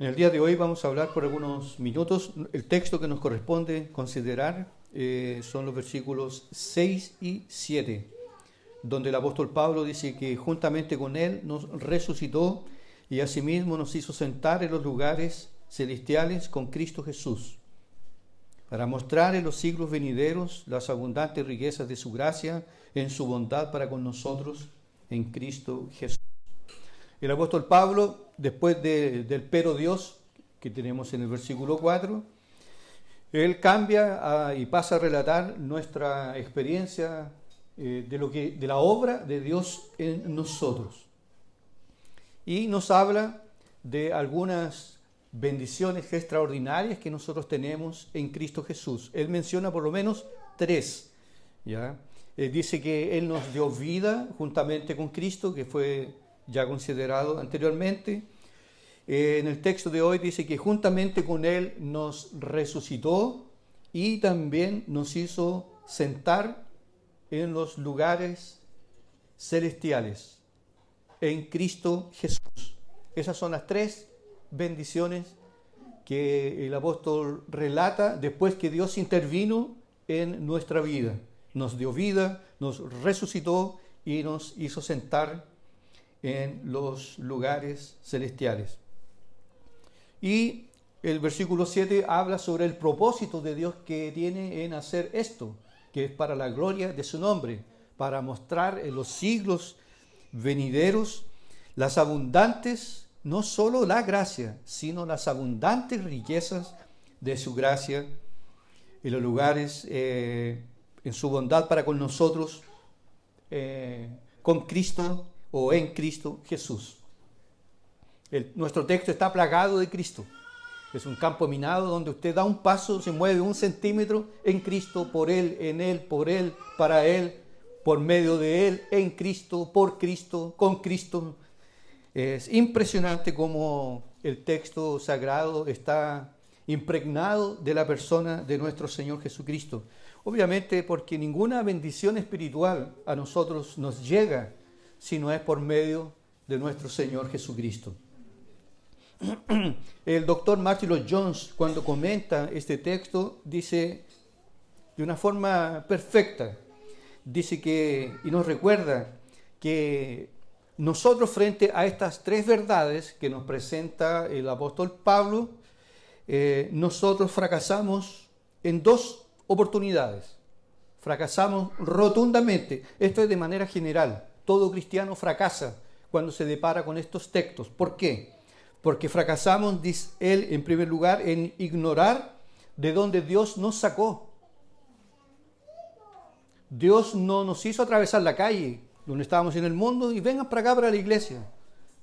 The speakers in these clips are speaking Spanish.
En el día de hoy vamos a hablar por algunos minutos. El texto que nos corresponde considerar son los versículos 6 y 7, donde el apóstol Pablo dice que juntamente con él nos resucitó y asimismo nos hizo sentar en los lugares celestiales con Cristo Jesús, para mostrar en los siglos venideros las abundantes riquezas de su gracia en su bondad para con nosotros en Cristo Jesús. El apóstol Pablo, después del pero Dios que tenemos en el versículo 4, él cambia y pasa a relatar nuestra experiencia de la obra de Dios en nosotros. Y nos habla de algunas bendiciones extraordinarias que nosotros tenemos en Cristo Jesús. Él menciona por lo menos 3, ¿ya? Dice que Él nos dio vida juntamente con Cristo, que fue ya considerado anteriormente. En el texto de hoy dice que juntamente con Él nos resucitó y también nos hizo sentar en los lugares celestiales en Cristo Jesús. Esas son las 3 bendiciones que el apóstol relata después que Dios intervino en nuestra vida. Nos dio vida, nos resucitó y nos hizo sentar en los lugares celestiales. Y el versículo 7 habla sobre el propósito de Dios que tiene en hacer esto, que es para la gloria de su nombre, para mostrar en los siglos venideros las abundantes, no solo la gracia, sino las abundantes riquezas de su gracia en los lugares, en su bondad para con nosotros, con Cristo o en Cristo Jesús. Nuestro texto está plagado de Cristo. Es un campo minado donde usted da un paso, se mueve 1 centímetro en Cristo, por Él, en Él, por Él, para Él, por medio de Él, en Cristo, por Cristo, con Cristo. Es impresionante cómo el texto sagrado está impregnado de la persona de nuestro Señor Jesucristo. Obviamente porque ninguna bendición espiritual a nosotros nos llega si no es por medio de nuestro Señor Jesucristo. El doctor Martin Lloyd Jones, cuando comenta este texto, dice de una forma perfecta, dice que, y nos recuerda que nosotros frente a estas 3 verdades que nos presenta el apóstol Pablo, nosotros fracasamos en 2 oportunidades. Fracasamos rotundamente. Esto es de manera general. Todo cristiano fracasa cuando se depara con estos textos. ¿Por qué? Porque fracasamos, dice él, en primer lugar, en ignorar de dónde Dios nos sacó. Dios no nos hizo atravesar la calle, donde estábamos en el mundo, y vengan para acá, para la iglesia.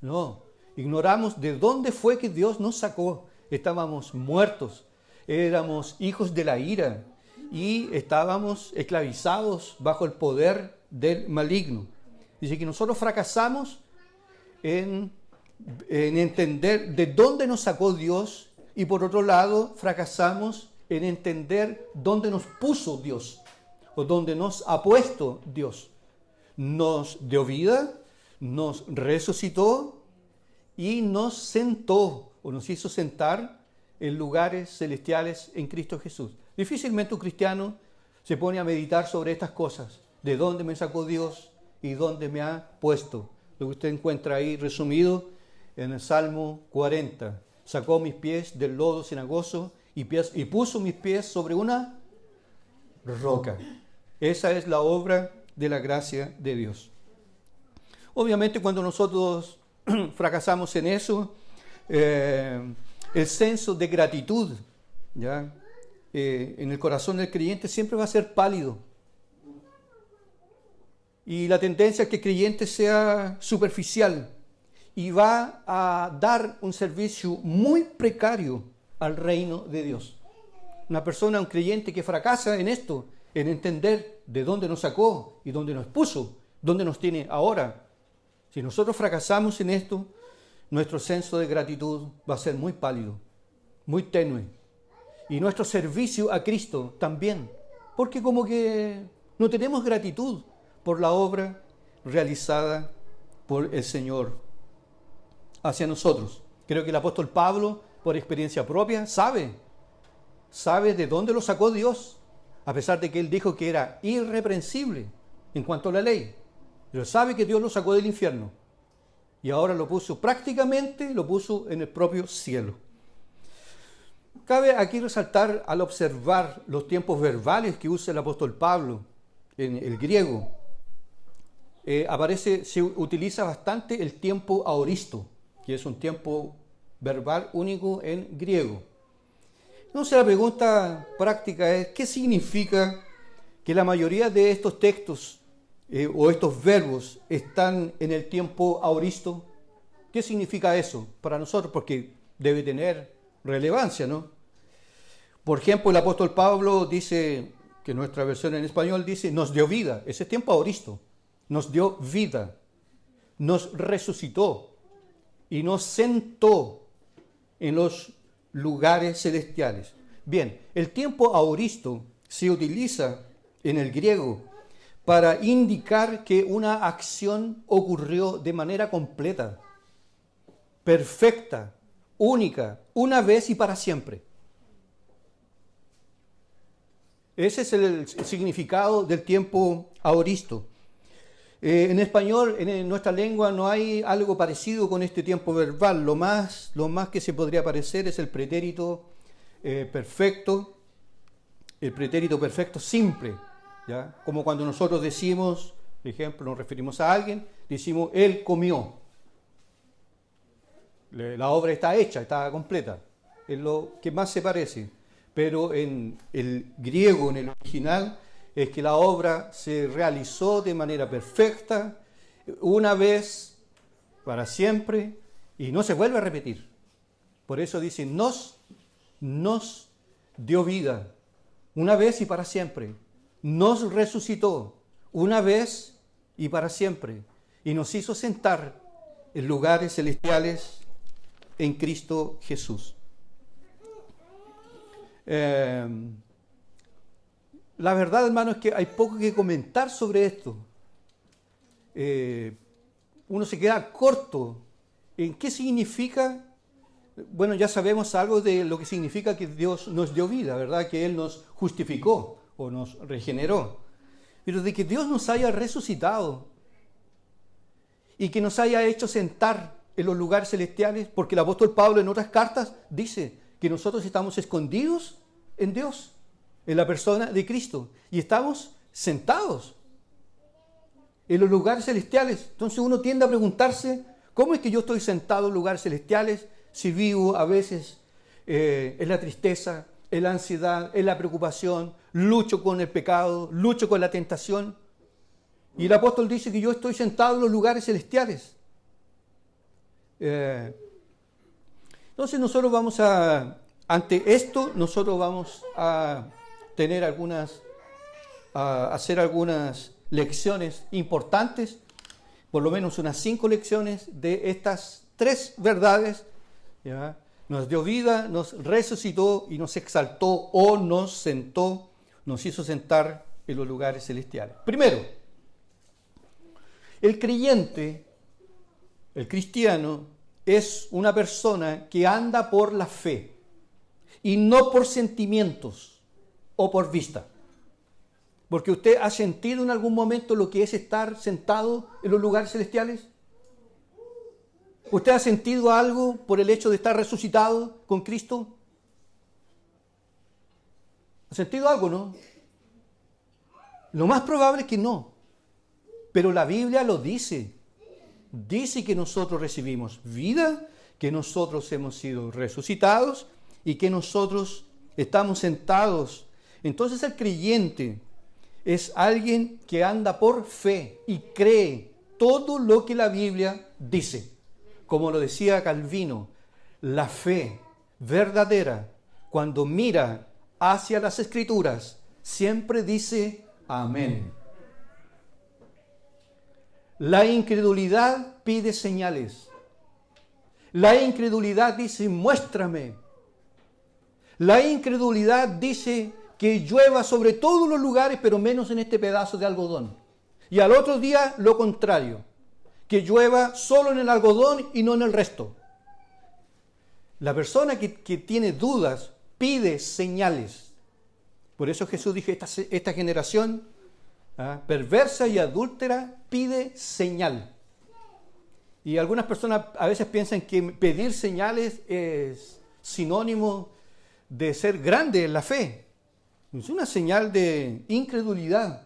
No, ignoramos de dónde fue que Dios nos sacó. Estábamos muertos, éramos hijos de la ira y estábamos esclavizados bajo el poder del maligno. Dice que nosotros fracasamos en entender de dónde nos sacó Dios y por otro lado fracasamos en entender dónde nos puso Dios o dónde nos ha puesto Dios. Nos dio vida, nos resucitó y nos sentó o nos hizo sentar en lugares celestiales en Cristo Jesús. Difícilmente un cristiano se pone a meditar sobre estas cosas. ¿De dónde me sacó Dios y dónde me ha puesto? Lo que usted encuentra ahí resumido en el Salmo 40. Sacó mis pies del lodo cenagoso y puso mis pies sobre una roca. Esa es la obra de la gracia de Dios. Obviamente cuando nosotros fracasamos en eso, el senso de gratitud, ¿ya? En el corazón del creyente siempre va a ser pálido. Y la tendencia es que el creyente sea superficial y va a dar un servicio muy precario al reino de Dios. Una persona, un creyente que fracasa en esto, en entender de dónde nos sacó y dónde nos puso, dónde nos tiene ahora. Si nosotros fracasamos en esto, nuestro senso de gratitud va a ser muy pálido, muy tenue. Y nuestro servicio a Cristo también, porque como que no tenemos gratitud por la obra realizada por el Señor hacia nosotros. Creo que el apóstol Pablo, por experiencia propia, sabe de dónde lo sacó Dios, a pesar de que él dijo que era irreprensible en cuanto a la ley. Pero sabe que Dios lo sacó del infierno y ahora lo puso en el propio cielo. Cabe aquí resaltar, al observar los tiempos verbales que usa el apóstol Pablo en el griego, se utiliza bastante el tiempo aoristo, que es un tiempo verbal único en griego. Entonces la pregunta práctica es, ¿qué significa que la mayoría de estos textos o estos verbos están en el tiempo aoristo? ¿Qué significa eso para nosotros? Porque debe tener relevancia, ¿no? Por ejemplo, el apóstol Pablo dice, que nuestra versión en español dice, nos dio vida. Ese es tiempo aoristo. Nos dio vida, nos resucitó y nos sentó en los lugares celestiales. Bien, el tiempo aoristo se utiliza en el griego para indicar que una acción ocurrió de manera completa, perfecta, única, una vez y para siempre. Ese es el significado del tiempo aoristo. En español, en nuestra lengua, no hay algo parecido con este tiempo verbal. Lo más que se podría parecer es el pretérito perfecto, el pretérito perfecto simple, ¿ya? Como cuando nosotros decimos, por ejemplo, nos referimos a alguien, decimos, él comió. La obra está hecha, está completa. Es lo que más se parece. Pero en el griego, en el original, es que la obra se realizó de manera perfecta, una vez, para siempre, y no se vuelve a repetir. Por eso dice, nos dio vida, una vez y para siempre. Nos resucitó, una vez y para siempre. Y nos hizo sentar en lugares celestiales en Cristo Jesús. La verdad, hermano, es que hay poco que comentar sobre esto. Uno se queda corto en qué significa. Bueno, ya sabemos algo de lo que significa que Dios nos dio vida, ¿verdad? Que Él nos justificó o nos regeneró. Pero de que Dios nos haya resucitado y que nos haya hecho sentar en los lugares celestiales, porque el apóstol Pablo en otras cartas dice que nosotros estamos escondidos en Dios, en la persona de Cristo, y estamos sentados en los lugares celestiales. Entonces uno tiende a preguntarse, ¿cómo es que yo estoy sentado en lugares celestiales si vivo a veces en la tristeza, en la ansiedad, en la preocupación, lucho con el pecado, lucho con la tentación? Y el apóstol dice que yo estoy sentado en los lugares celestiales. Entonces nosotros ante esto, nosotros vamos a hacer algunas lecciones importantes, por lo menos unas 5 lecciones de estas 3 verdades, ¿ya? Nos dio vida, nos resucitó y nos exaltó o nos sentó, nos hizo sentar en los lugares celestiales. Primero, el creyente, el cristiano, es una persona que anda por la fe y no por sentimientos o por vista. Porque usted ha sentido en algún momento lo que es estar sentado en los lugares celestiales. ¿Usted ha sentido algo por el hecho de estar resucitado con Cristo? ¿Ha sentido algo, no? Lo más probable es que no. Pero la Biblia lo dice. Dice que nosotros recibimos vida, que nosotros hemos sido resucitados y que nosotros estamos sentados. Entonces el creyente es alguien que anda por fe y cree todo lo que la Biblia dice. Como lo decía Calvino, la fe verdadera, cuando mira hacia las Escrituras, siempre dice amén. La incredulidad pide señales. La incredulidad dice, muéstrame. La incredulidad dice que llueva sobre todos los lugares, pero menos en este pedazo de algodón. Y al otro día, lo contrario, que llueva solo en el algodón y no en el resto. La persona que tiene dudas pide señales. Por eso Jesús dijo, esta generación perversa y adúltera pide señal. Y algunas personas a veces piensan que pedir señales es sinónimo de ser grande en la fe. Es una señal de incredulidad.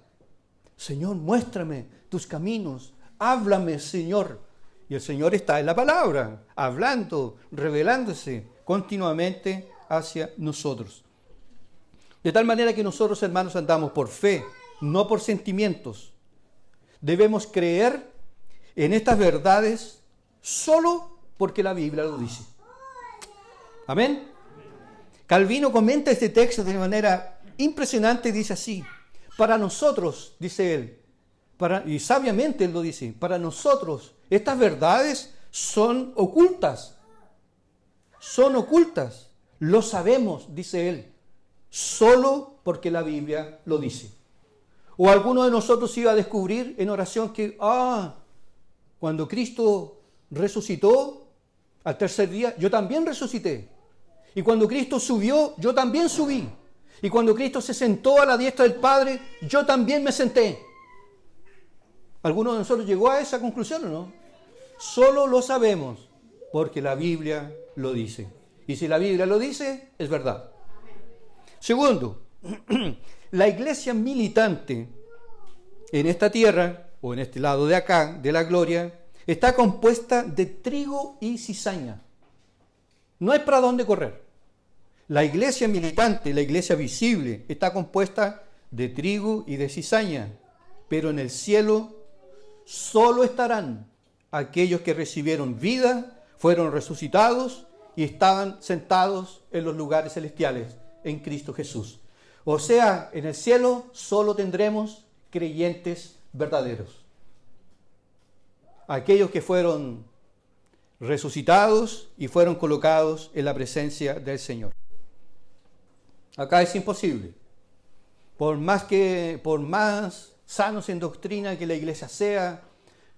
Señor, muéstrame tus caminos. Háblame, Señor. Y el Señor está en la palabra, hablando, revelándose continuamente hacia nosotros. De tal manera que nosotros, hermanos, andamos por fe, no por sentimientos. Debemos creer en estas verdades solo porque la Biblia lo dice. Amén. Calvino comenta este texto de manera impresionante y dice así: para nosotros, dice él, y sabiamente él lo dice, para nosotros estas verdades son ocultas. Son ocultas. Lo sabemos, dice él, solo porque la Biblia lo dice. O alguno de nosotros iba a descubrir en oración que, cuando Cristo resucitó al tercer día, yo también resucité. Y cuando Cristo subió, yo también subí. Y cuando Cristo se sentó a la diestra del Padre, yo también me senté. ¿Alguno de nosotros llegó a esa conclusión o no? Solo lo sabemos porque la Biblia lo dice. Y si la Biblia lo dice, es verdad. Segundo, la iglesia militante en esta tierra, o en este lado de acá, de la gloria, está compuesta de trigo y cizaña. No hay para dónde correr. La iglesia militante, la iglesia visible, está compuesta de trigo y de cizaña. Pero en el cielo solo estarán aquellos que recibieron vida, fueron resucitados y estaban sentados en los lugares celestiales en Cristo Jesús. O sea, en el cielo solo tendremos creyentes verdaderos. Aquellos que fueron resucitados y fueron colocados en la presencia del Señor. Acá es imposible. Por más sanos en doctrina que la iglesia sea,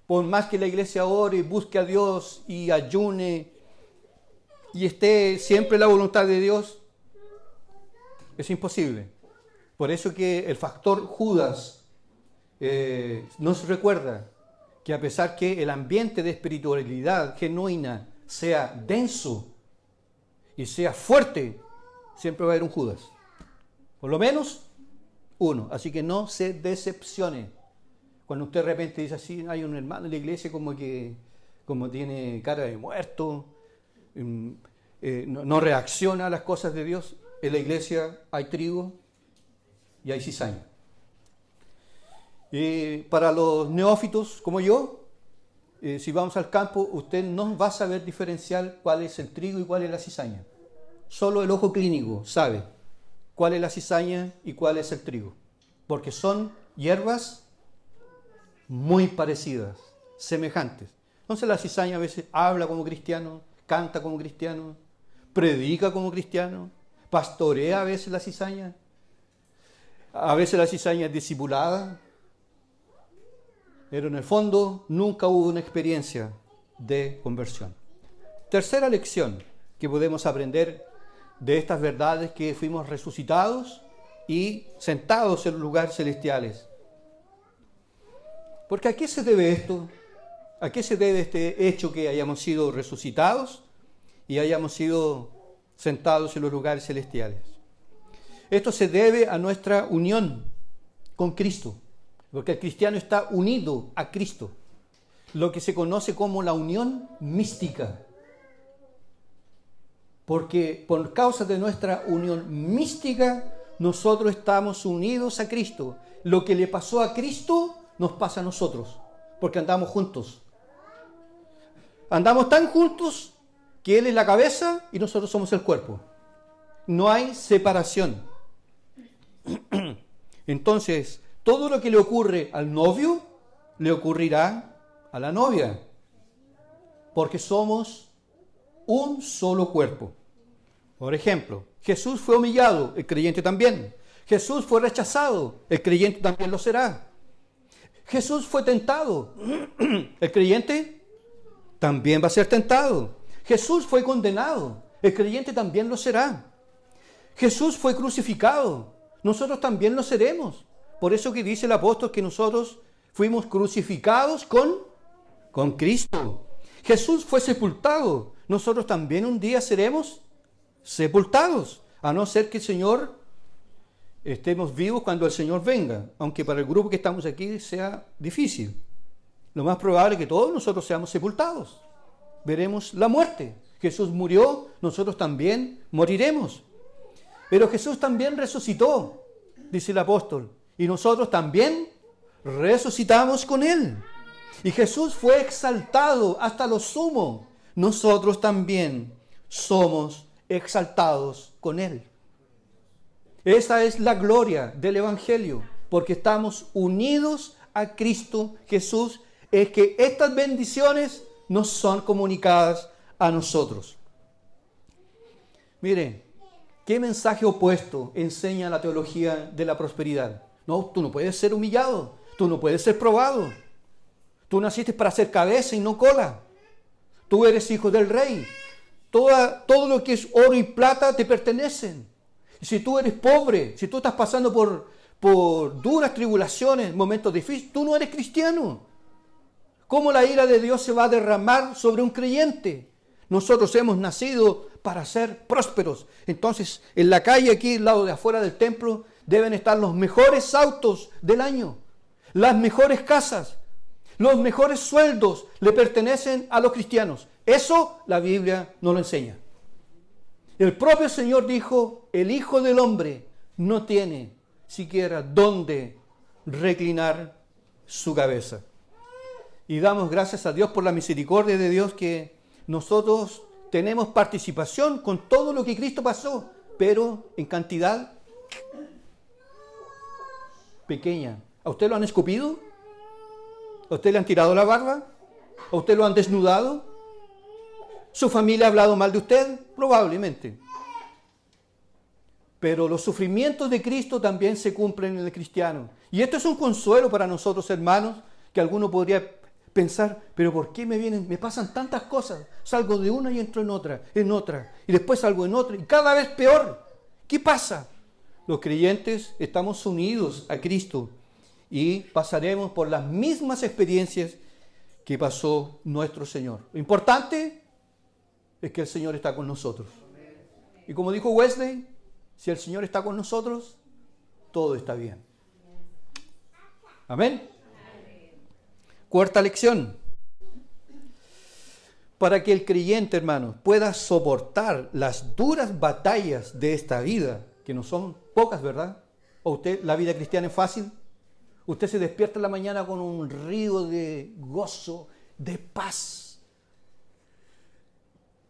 por más que la iglesia ore, busque a Dios y ayune y esté siempre en la voluntad de Dios, es imposible. Por eso que el factor Judas nos recuerda que a pesar que el ambiente de espiritualidad genuina sea denso y sea fuerte, siempre va a haber un Judas. Por lo menos uno. Así que no se decepcione. Cuando usted de repente dice así, hay un hermano en la iglesia como tiene cara de muerto, no reacciona a las cosas de Dios. En la iglesia hay trigo y hay cizaña. Para los neófitos como yo, si vamos al campo, usted no va a saber diferenciar cuál es el trigo y cuál es la cizaña. Solo el ojo clínico sabe cuál es la cizaña y cuál es el trigo, porque son hierbas muy parecidas, semejantes. Entonces la cizaña a veces habla como cristiano, canta como cristiano, predica como cristiano, pastorea a veces la cizaña. A veces la cizaña es discipulada, pero en el fondo nunca hubo una experiencia de conversión. Tercera lección que podemos aprender de estas verdades: que fuimos resucitados y sentados en los lugares celestiales. Porque ¿a qué se debe esto? ¿A qué se debe este hecho que hayamos sido resucitados y hayamos sido sentados en los lugares celestiales? Esto se debe a nuestra unión con Cristo, porque el cristiano está unido a Cristo, lo que se conoce como la unión mística. Porque por causa de nuestra unión mística, nosotros estamos unidos a Cristo. Lo que le pasó a Cristo nos pasa a nosotros, porque andamos juntos. Andamos tan juntos que Él es la cabeza y nosotros somos el cuerpo. No hay separación. Entonces, todo lo que le ocurre al novio, le ocurrirá a la novia, porque somos un solo cuerpo. Por ejemplo, Jesús fue humillado, el creyente también. Jesús fue rechazado, el creyente también lo será. Jesús fue tentado, el creyente también va a ser tentado. Jesús fue condenado, El creyente también lo será. Jesús fue crucificado. Nosotros también lo seremos. Por eso que dice el apóstol que nosotros fuimos crucificados con Cristo. Jesús fue sepultado. Nosotros también un día seremos sepultados. A no ser que el Señor estemos vivos cuando el Señor venga. Aunque para el grupo que estamos aquí sea difícil. Lo más probable es que todos nosotros seamos sepultados. Veremos la muerte. Jesús murió, nosotros también moriremos. Pero Jesús también resucitó, dice el apóstol. Y nosotros también resucitamos con Él. Y Jesús fue exaltado hasta lo sumo. Nosotros también somos exaltados con Él. Esa es la gloria del Evangelio, porque estamos unidos a Cristo Jesús. Es que estas bendiciones nos son comunicadas a nosotros. Miren, ¿qué mensaje opuesto enseña la teología de la prosperidad? No, tú no puedes ser humillado, tú no puedes ser probado. Tú naciste para ser cabeza y no cola. Tú eres hijo del rey. Todo lo que es oro y plata te pertenecen. Y si tú eres pobre, si tú estás pasando por duras tribulaciones, momentos difíciles, tú no eres cristiano. ¿Cómo la ira de Dios se va a derramar sobre un creyente? Nosotros hemos nacido para ser prósperos. Entonces, en la calle aquí, al lado de afuera del templo, deben estar los mejores autos del año, las mejores casas, los mejores sueldos le pertenecen a los cristianos. Eso la Biblia no lo enseña. El propio Señor dijo, el Hijo del Hombre no tiene siquiera dónde reclinar su cabeza. Y damos gracias a Dios por la misericordia de Dios que nosotros tenemos participación con todo lo que Cristo pasó, pero en cantidad pequeña. ¿A usted lo han escupido? ¿A usted le han tirado la barba? ¿A usted lo han desnudado? ¿Su familia ha hablado mal de usted? Probablemente. Pero los sufrimientos de Cristo también se cumplen en el cristiano. Y esto es un consuelo para nosotros, hermanos, que alguno podría pensar, pero ¿por qué me pasan tantas cosas? Salgo de una y entro en otra, y después salgo en otra, y cada vez peor. ¿Qué pasa? Los creyentes estamos unidos a Cristo y pasaremos por las mismas experiencias que pasó nuestro Señor. Lo importante es que el Señor está con nosotros. Y como dijo Wesley, si el Señor está con nosotros, todo está bien. Amén. Cuarta lección. Para que el creyente, hermano, pueda soportar las duras batallas de esta vida, que no son pocas, ¿verdad? ¿O usted, la vida cristiana es fácil? Usted se despierta en la mañana con un río de gozo, de paz,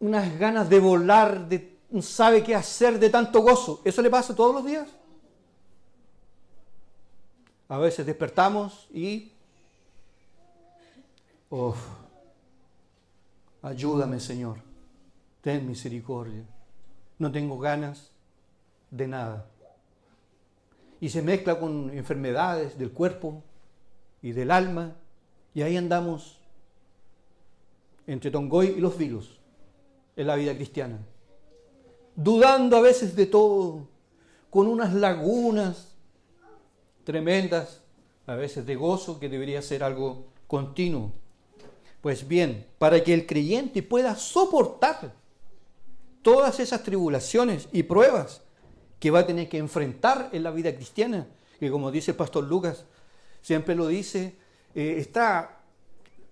unas ganas de volar, no sabe qué hacer de tanto gozo. ¿Eso le pasa todos los días? A veces despertamos y ayúdame, Señor, ten misericordia. No tengo ganas de nada. Y se mezcla con enfermedades del cuerpo y del alma, y ahí andamos entre Tongoy y los virus en la vida cristiana, dudando a veces de todo, con unas lagunas tremendas, a veces de gozo, que debería ser algo continuo. Pues bien, para que el creyente pueda soportar todas esas tribulaciones y pruebas que va a tener que enfrentar en la vida cristiana, que como dice el pastor Lucas, siempre lo dice,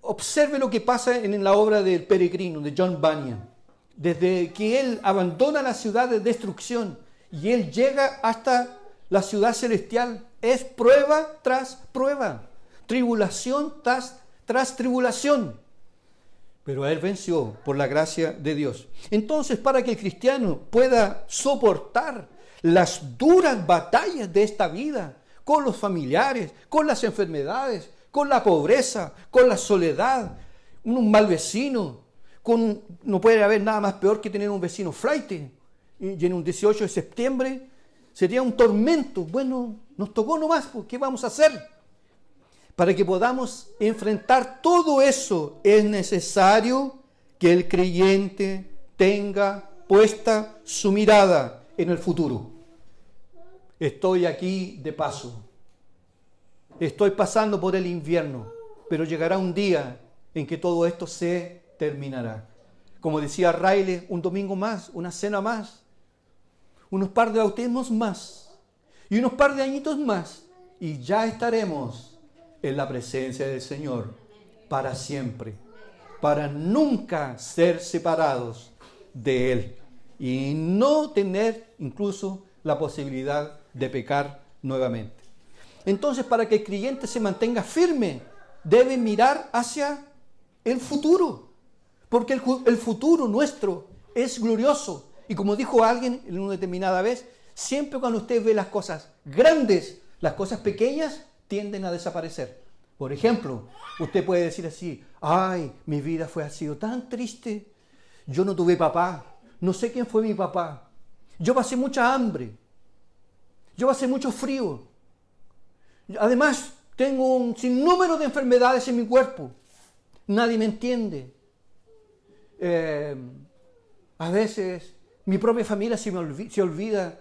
observe lo que pasa en la obra del Peregrino, de John Bunyan. Desde que él abandona la ciudad de destrucción y él llega hasta la ciudad celestial, es prueba tras prueba, tribulación tras tribulación. Pero él venció por la gracia de Dios. Entonces, para que el cristiano pueda soportar las duras batallas de esta vida, con los familiares, con las enfermedades, con la pobreza, con la soledad, un mal vecino, no puede haber nada más peor que tener un vecino flaite. Y en un 18 de septiembre sería un tormento. Bueno, nos tocó nomás, pues, ¿qué vamos a hacer? Para que podamos enfrentar todo eso, es necesario que el creyente tenga puesta su mirada en el futuro. Estoy aquí de paso. Estoy pasando por el invierno, pero llegará un día en que todo esto se terminará. Como decía Riley, un domingo más, una cena más, unos par de bautismos más y unos par de añitos más, y ya estaremos en la presencia del Señor para siempre, para nunca ser separados de Él y no tener incluso la posibilidad de pecar nuevamente. Entonces, para que el creyente se mantenga firme, debe mirar hacia el futuro, porque el futuro nuestro es glorioso. Y como dijo alguien en una determinada vez, siempre cuando usted ve las cosas grandes, las cosas pequeñas tienden a desaparecer. Por ejemplo, usted puede decir así: ay, mi vida ha sido tan triste, yo no tuve papá, no sé quién fue mi papá, yo pasé mucha hambre, yo pasé mucho frío, además tengo un sinnúmero de enfermedades en mi cuerpo, nadie me entiende. A veces mi propia familia se olvida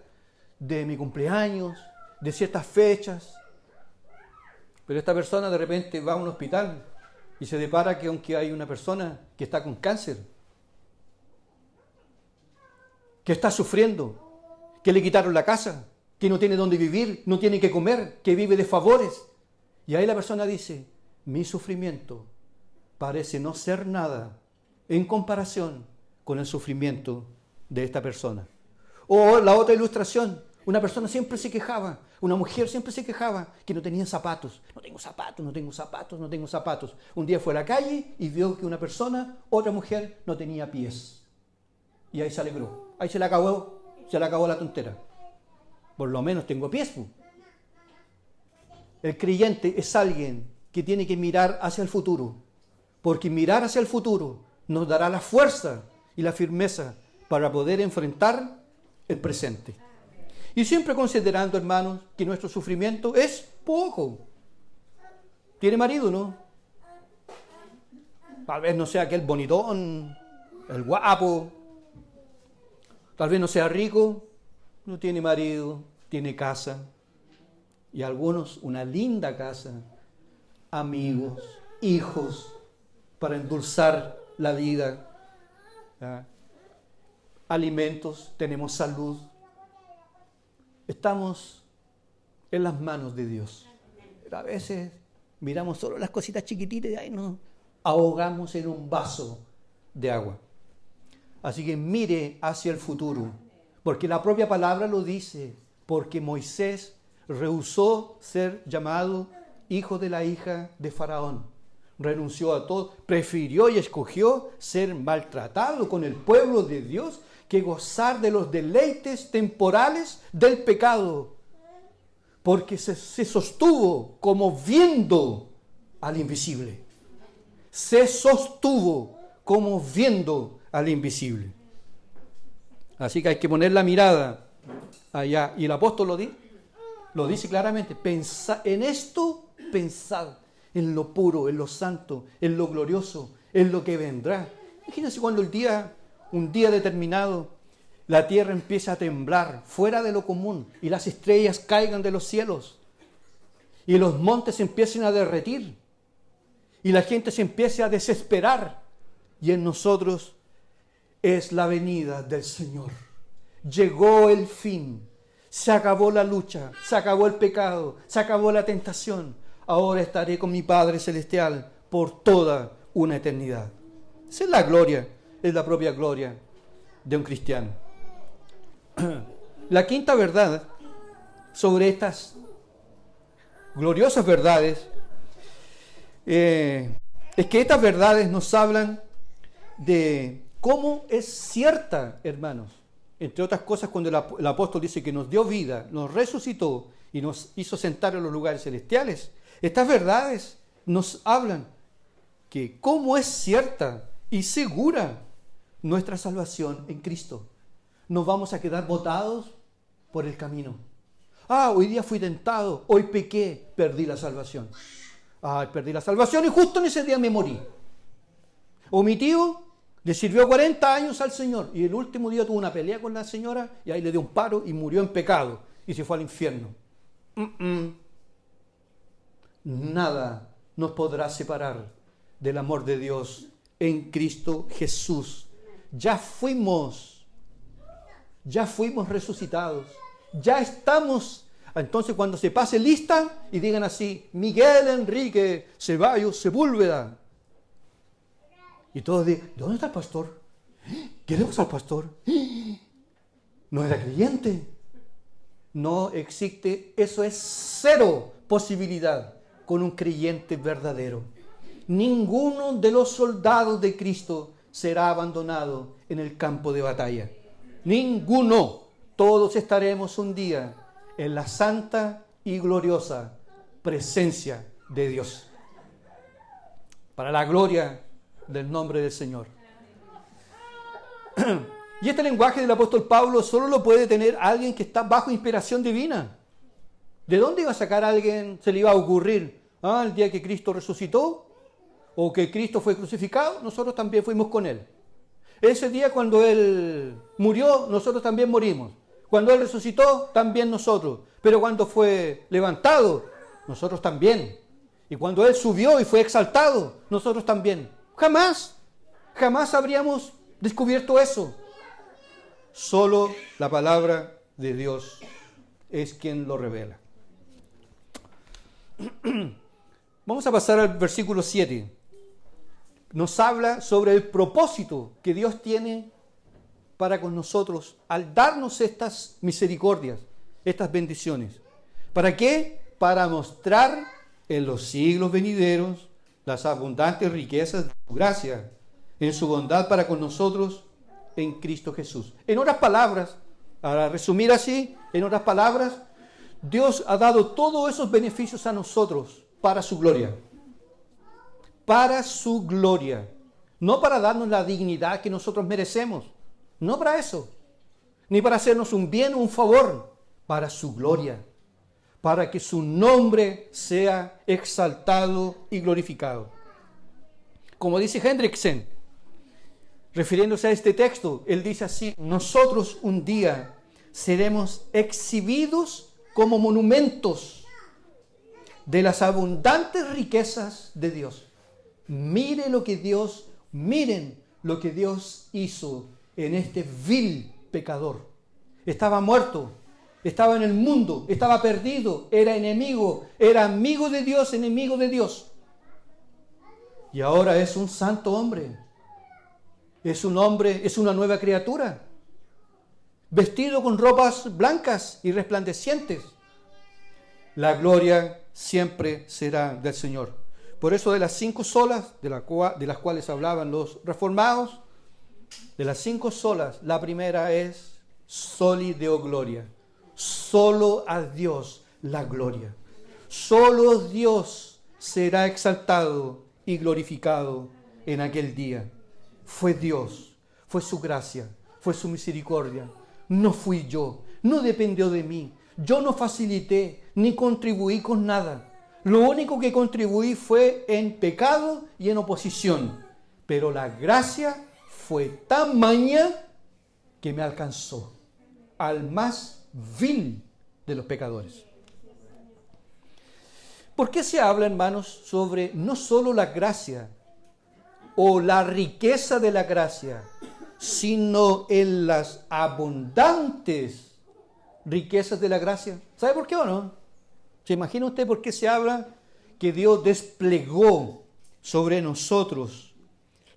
de mi cumpleaños, de ciertas fechas. Pero esta persona de repente va a un hospital y se depara que aunque hay una persona que está con cáncer, que está sufriendo, que le quitaron la casa, que no tiene dónde vivir, no tiene que comer, que vive de favores. Y ahí la persona dice: mi sufrimiento parece no ser nada en comparación con el sufrimiento de esta persona. O la otra ilustración: una persona siempre se quejaba, una mujer siempre se quejaba que no tenía zapatos. No tengo zapatos, no tengo zapatos, no tengo zapatos. Un día fue a la calle y vio que una persona, otra mujer, no tenía pies. Y ahí se alegró. Ahí se le acabó la tontera. Por lo menos tengo pies. El creyente es alguien que tiene que mirar hacia el futuro, porque mirar hacia el futuro nos dará la fuerza y la firmeza para poder enfrentar el presente. Y siempre considerando, hermanos, que nuestro sufrimiento es poco. ¿Tiene marido, no? Tal vez no sea aquel bonitón, el guapo. Tal vez no sea rico, no tiene marido, tiene casa. Y algunos una linda casa, amigos, hijos, para endulzar la vida. Alimentos, tenemos salud. Estamos en las manos de Dios. Pero a veces miramos solo las cositas chiquititas y ahí nos ahogamos en un vaso de agua. Así que mire hacia el futuro, porque la propia palabra lo dice, porque Moisés rehusó ser llamado hijo de la hija de Faraón. Renunció a todo, prefirió y escogió ser maltratado con el pueblo de Dios que gozar de los deleites temporales del pecado, porque se sostuvo como viendo al invisible. Se sostuvo como viendo al invisible. Así que hay que poner la mirada allá. Y el apóstol lo dice claramente: pensad en esto, pensad en lo puro, en lo santo, en lo glorioso, en lo que vendrá. Imagínense cuando un día determinado, la tierra empieza a temblar fuera de lo común y las estrellas caigan de los cielos y los montes empiecen a derretir y la gente se empiece a desesperar, y en nosotros es la venida del Señor. Llegó el fin, se acabó la lucha, se acabó el pecado, se acabó la tentación. Ahora estaré con mi Padre Celestial por toda una eternidad. Esa es la gloria, es la propia gloria de un cristiano. La quinta verdad sobre estas gloriosas verdades es que estas verdades nos hablan de cómo es cierta, hermanos. Entre otras cosas, cuando el apóstol dice que nos dio vida, nos resucitó y nos hizo sentar en los lugares celestiales, estas verdades nos hablan que cómo es cierta y segura nuestra salvación en Cristo. No vamos a quedar botados por el camino. Hoy día fui tentado, hoy pequé, perdí la salvación. Perdí la salvación y justo en ese día me morí. O mi tío Le sirvió 40 años al Señor y el último día tuvo una pelea con la señora y ahí le dio un paro y murió en pecado y se fue al infierno. Nada nos podrá separar del amor de Dios en Cristo Jesús. Ya fuimos resucitados, ya estamos. Entonces cuando se pase lista y digan así, Miguel Enrique Ceballos Sepúlveda, y todos digan, ¿dónde está el pastor? ¿Qué le pasó al pastor? ¿No era creyente? No existe, eso es cero posibilidad con un creyente verdadero. Ninguno de los soldados de Cristo será abandonado en el campo de batalla. Ninguno. Todos estaremos un día en la santa y gloriosa presencia de Dios. Para la gloria del nombre del Señor. Y este lenguaje del apóstol Pablo solo lo puede tener alguien que está bajo inspiración divina. ¿De dónde iba a sacar a alguien? ¿Se le iba a ocurrir? El día que Cristo resucitó o que Cristo fue crucificado, nosotros también fuimos con Él. Ese día cuando Él murió, nosotros también morimos. Cuando Él resucitó, también nosotros. Pero cuando fue levantado, nosotros también. Y cuando Él subió y fue exaltado, nosotros también. Jamás habríamos descubierto eso. Solo la palabra de Dios es quien lo revela. Vamos a pasar al versículo 7. Nos habla sobre el propósito que Dios tiene para con nosotros al darnos estas misericordias, estas bendiciones. ¿Para qué? Para mostrar en los siglos venideros las abundantes riquezas de su gracia, en su bondad para con nosotros en Cristo Jesús. En otras palabras, para resumir así, en otras palabras, Dios ha dado todos esos beneficios a nosotros para su gloria. Para su gloria. No para darnos la dignidad que nosotros merecemos. No para eso. Ni para hacernos un bien o un favor. Para su gloria. Para que su nombre sea exaltado y glorificado. Como dice Hendriksen, refiriéndose a este texto, él dice así: nosotros un día seremos exhibidos como monumentos de las abundantes riquezas de Dios. Miren lo que Dios hizo en este vil pecador. Estaba muerto, estaba en el mundo, estaba perdido, era enemigo, era amigo de Dios, enemigo de Dios. Y ahora es un santo hombre. Es un hombre, es una nueva criatura, vestido con ropas blancas y resplandecientes. La gloria siempre será del Señor. Por eso de las 5 solas de las cuales hablaban los reformados, de las 5 solas, la primera es Soli Deo Gloria. Solo a Dios la gloria. Solo Dios será exaltado y glorificado en aquel día. Fue Dios, fue su gracia, fue su misericordia. No fui yo, no dependió de mí. Yo no facilité ni contribuí con nada. Lo único que contribuí fue en pecado y en oposición. Pero la gracia fue tamaña que me alcanzó al más vil de los pecadores. ¿Por qué se habla, hermanos, sobre no solo la gracia o la riqueza de la gracia, sino en las abundantes riquezas de la gracia? ¿Sabe por qué o no? ¿Se imagina usted por qué se habla que Dios desplegó sobre nosotros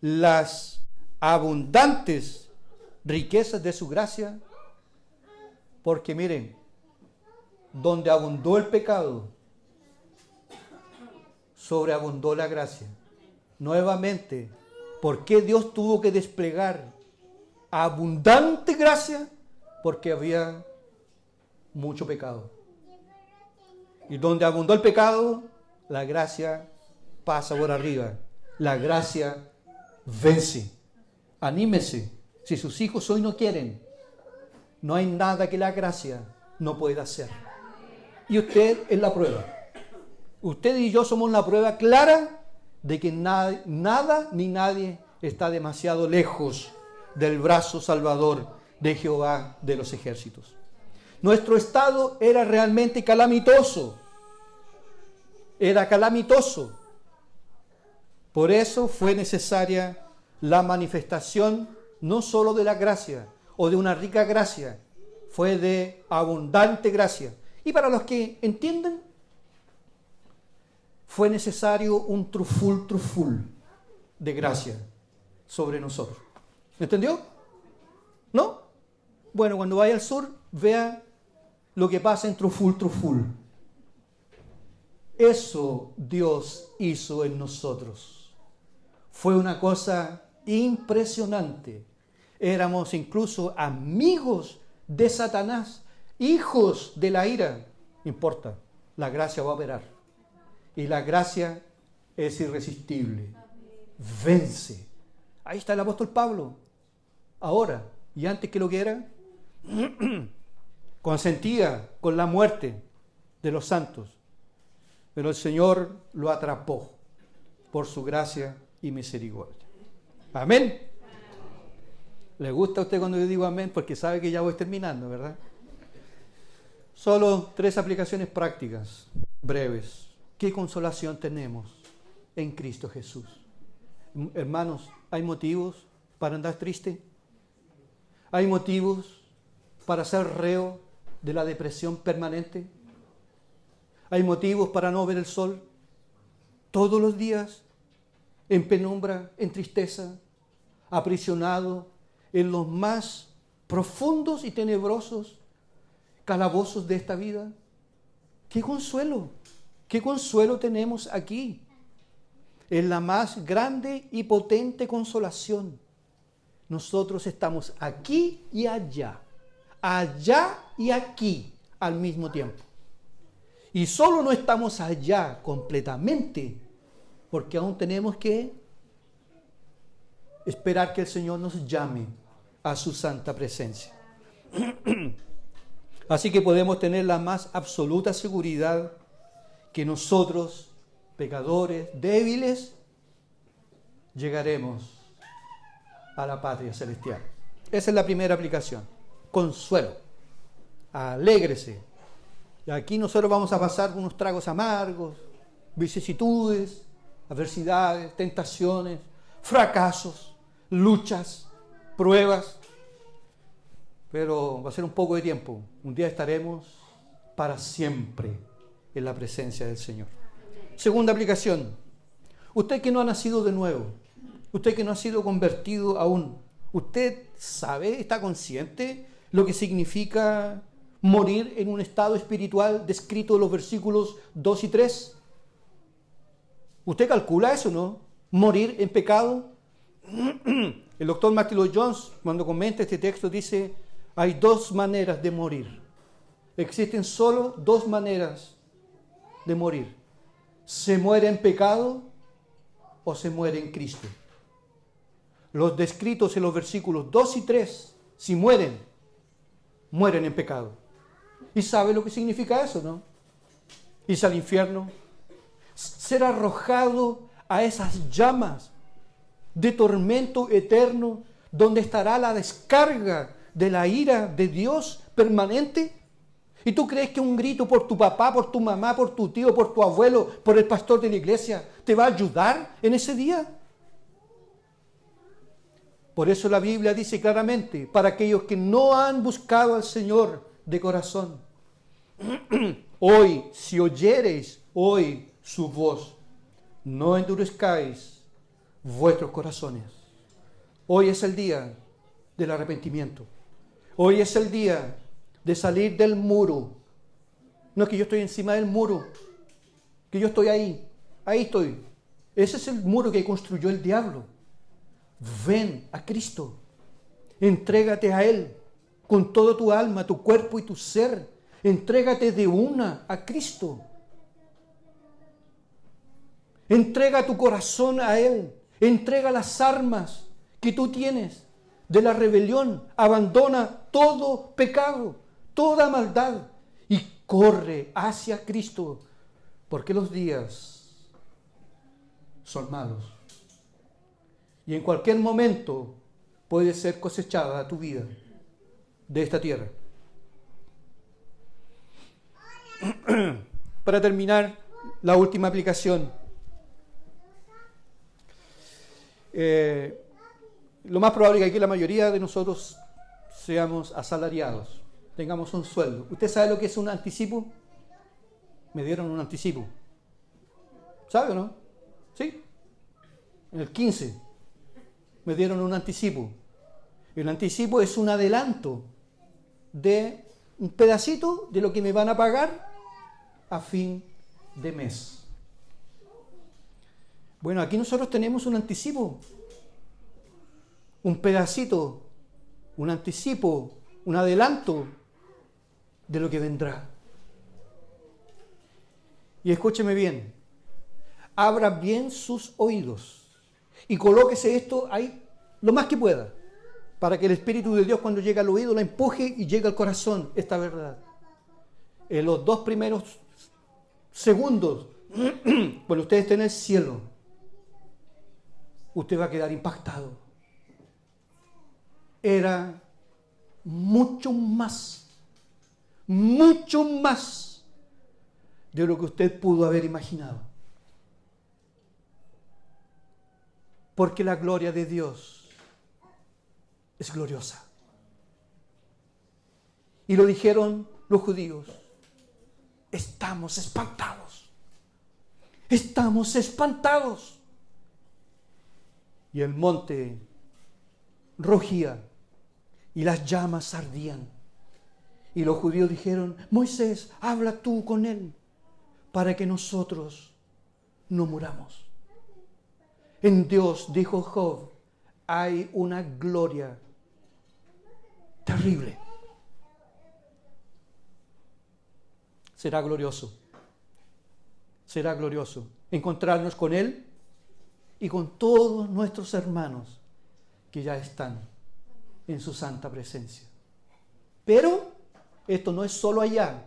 las abundantes riquezas de su gracia? Porque miren, donde abundó el pecado, sobreabundó la gracia. Nuevamente, ¿por qué Dios tuvo que desplegar abundante gracia? Porque había mucho pecado. Y donde abundó el pecado, la gracia pasa por arriba. La gracia vence. Anímese. Si sus hijos hoy no quieren, no hay nada que la gracia no pueda hacer. Y usted es la prueba. Usted y yo somos la prueba clara de que nada ni nadie está demasiado lejos del brazo salvador de Jehová de los ejércitos. Nuestro estado era realmente calamitoso. Era calamitoso. Por eso fue necesaria la manifestación no solo de la gracia o de una rica gracia, fue de abundante gracia. Y para los que entienden, fue necesario un truful de gracia sobre nosotros. ¿Entendió? ¿No? Bueno, cuando vaya al sur, vea lo que pasa en truful. Eso Dios hizo en nosotros. Fue una cosa impresionante. Éramos incluso amigos de Satanás, hijos de la ira. No importa, la gracia va a operar. Y la gracia es irresistible. Vence. Ahí está el apóstol Pablo. Ahora, y antes que lo que era, consentía con la muerte de los santos. Pero el Señor lo atrapó por su gracia y misericordia. Amén. ¿Le gusta a usted cuando yo digo amén? Porque sabe que ya voy terminando, ¿verdad? Solo 3 aplicaciones prácticas, breves. ¿Qué consolación tenemos en Cristo Jesús? Hermanos, ¿hay motivos para andar triste? ¿Hay motivos para ser reo de la depresión permanente? ¿Hay motivos para no ver el sol todos los días, en penumbra, en tristeza, aprisionado en los más profundos y tenebrosos calabozos de esta vida? ¡Qué consuelo! ¡Qué consuelo tenemos aquí! Es la más grande y potente consolación. Nosotros estamos aquí y allá y aquí al mismo tiempo. Y solo no estamos allá completamente, porque aún tenemos que esperar que el Señor nos llame a su santa presencia. Así que podemos tener la más absoluta seguridad que nosotros, pecadores, débiles, llegaremos a la patria celestial. Esa es la primera aplicación. Consuelo. Alégrese. Y aquí nosotros vamos a pasar unos tragos amargos, vicisitudes, adversidades, tentaciones, fracasos, luchas, pruebas. Pero va a ser un poco de tiempo. Un día estaremos para siempre en la presencia del Señor. Segunda aplicación. Usted que no ha nacido de nuevo, usted que no ha sido convertido aún, ¿usted sabe, está consciente lo que significa morir en un estado espiritual descrito en los versículos 2 y 3? ¿Usted calcula eso, no? Morir en pecado. El doctor Martin Lloyd-Jones, cuando comenta este texto, dice: hay 2 maneras de morir. Existen solo 2 maneras de morir. Se muere en pecado o se muere en Cristo. Los descritos en los versículos 2 y 3, si mueren en pecado. ¿Y sabe lo que significa eso, no? Irse al infierno, ser arrojado a esas llamas de tormento eterno, donde estará la descarga de la ira de Dios permanente. ¿Y tú crees que un grito por tu papá, por tu mamá, por tu tío, por tu abuelo, por el pastor de la iglesia te va a ayudar en ese día? Por eso la Biblia dice claramente, para aquellos que no han buscado al Señor de corazón: hoy, si oyereis hoy su voz, no endurezcáis vuestros corazones. Hoy es el día del arrepentimiento. Hoy es el día de salir del muro. No es que yo estoy encima del muro, que yo estoy ahí estoy. Ese es el muro que construyó el diablo. Ven a Cristo, entrégate a Él con todo tu alma, tu cuerpo y tu ser. Entrégate de una a Cristo. Entrega tu corazón a Él. Entrega las armas que tú tienes de la rebelión. Abandona todo pecado, toda maldad y corre hacia Cristo, porque los días son malos. Y en cualquier momento puede ser cosechada tu vida de esta tierra. Para terminar, la última aplicación. Lo más probable es que aquí la mayoría de nosotros seamos asalariados, tengamos un sueldo. ¿Usted sabe lo que es un anticipo? Me dieron un anticipo. ¿Sabe o no? ¿Sí? En el 15 me dieron un anticipo. El anticipo es un adelanto de un pedacito de lo que me van a pagar a fin de mes. Bueno, aquí nosotros tenemos un anticipo, un pedacito, un anticipo, un adelanto de lo que vendrá. Y escúcheme bien, abra bien sus oídos y colóquese esto ahí lo más que pueda, para que el Espíritu de Dios, cuando llegue al oído, la empuje y llegue al corazón esta verdad. En los 2 primeros segundos, cuando usted esté en el cielo, usted va a quedar impactado. Era mucho más de lo que usted pudo haber imaginado. Porque la gloria de Dios es gloriosa. Y lo dijeron los judíos: estamos espantados. Estamos espantados. Y el monte rugía y las llamas ardían. Y los judíos dijeron: Moisés, habla tú con él para que nosotros no muramos. En Dios, dijo Job, hay una gloria terrible. Será glorioso encontrarnos con Él y con todos nuestros hermanos que ya están en su santa presencia. Pero esto no es solo allá,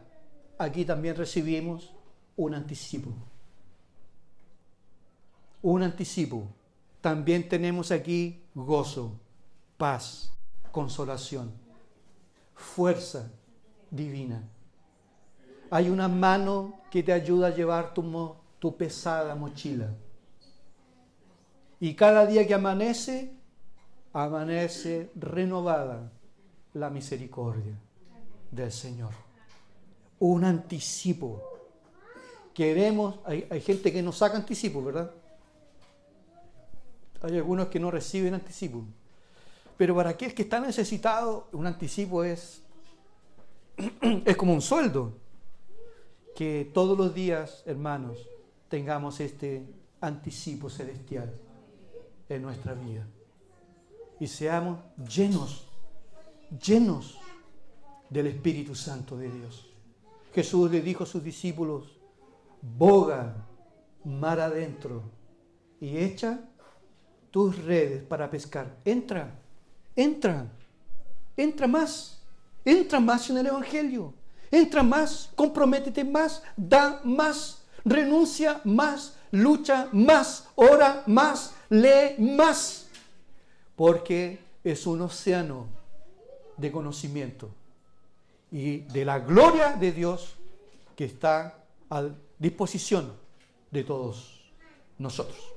aquí también recibimos un anticipo. Un anticipo. También tenemos aquí gozo, paz, consolación, fuerza divina. Hay una mano que te ayuda a llevar tu pesada mochila. Y cada día que amanece renovada la misericordia del Señor. Un anticipo. Queremos, hay gente que no saca anticipo, ¿verdad? Hay algunos que no reciben anticipo. Pero para aquel que está necesitado, un anticipo es como un sueldo. Que todos los días, hermanos, tengamos este anticipo celestial en nuestra vida. Y seamos llenos del Espíritu Santo de Dios. Jesús le dijo a sus discípulos: boga mar adentro y echa tus redes para pescar. Entra más en el Evangelio. Entra más, comprométete más, da más, renuncia más, lucha más, ora más, lee más. Porque es un océano de conocimiento y de la gloria de Dios que está a disposición de todos nosotros.